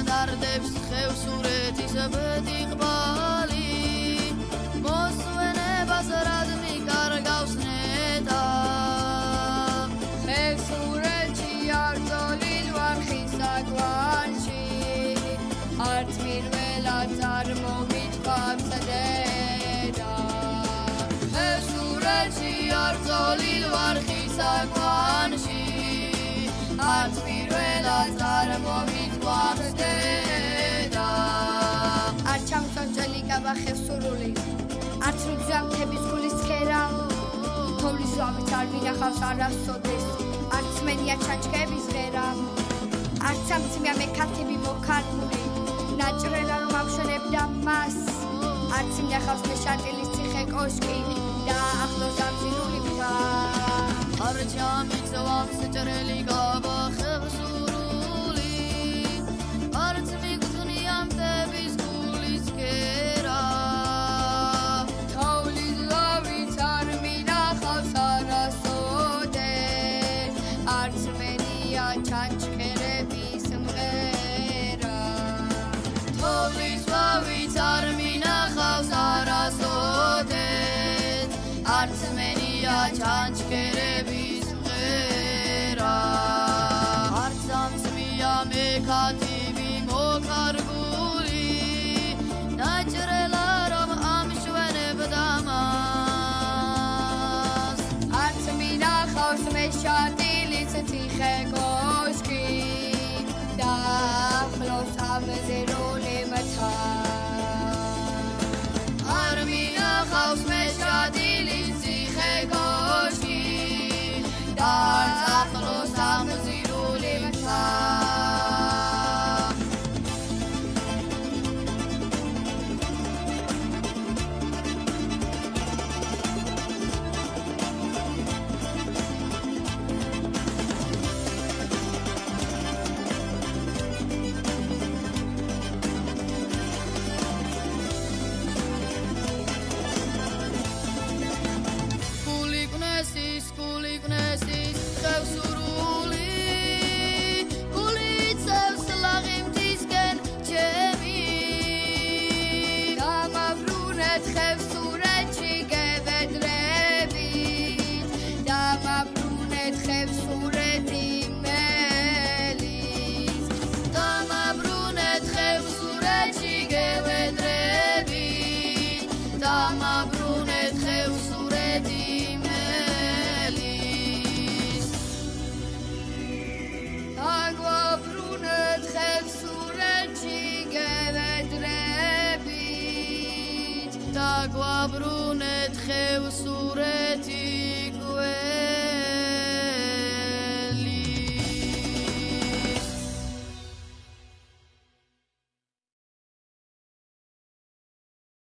დარდებს ხევსურეთის ბედი ყბალი მოსვენებას რადმი კარგავს ნეტა ხევსურეთში არ ძოლილ ვარხის საკვანში არც მირველად არ მომიტყავს დედა ხევსურეთში არ ძოლილ ვარხის საკვანში არც მირველად არ მომიტყავს დედა არ ჩამწონჭელი კაბა ხევსურული არც მიგზამთების გულის ცქერა თოვლის ვამით არ მინახავს არასოდეს არც მენია ჩანჩქების ღერა არც ამციმია მე ქათები მოქარული ნაჭრელა რომ ამშვენებდა მას არც მინახავს მე შარტილის ციხე კოშკი და ახლოს ამზინული მთა არ ჩამიწვავს ჭრელი კაბა ხევსურული არც მიგზნია მთების გულის ცქერა თოვლის ვამით არ მინახავს არასოდეს არც მენია ჩანჩქერების მღერა თოვლის ვავით არ მინახავს არასოდეს არც მენია ჩანჩქერების მღერა არც ამცმია მე ქათიბი მოხარგული ნაჭრელა რომ ამშვენებდა მას არც მინახავს მე შარტილის ციხე კოშკი და ახლოს ამზინული მთა არ მინახავს მე შარტილის ციხე კოშკი და ახლოს ამზინული მთა გულიკნესის ხევსურული გულიცევს ლაღიმთისკენ ჩემი დამაბრუნეთ ხევსურეთში გევედრებით დამაბრუნეთ ხევსურეთი მელის დამაბრუნეთ ხევსურეთში გევედრებით დამაბრუნეთ ხევსურეთი აგვაბრუნეთ ხევსურეთში გევედრებით დაგვაბრუნეთ ხევსურეთი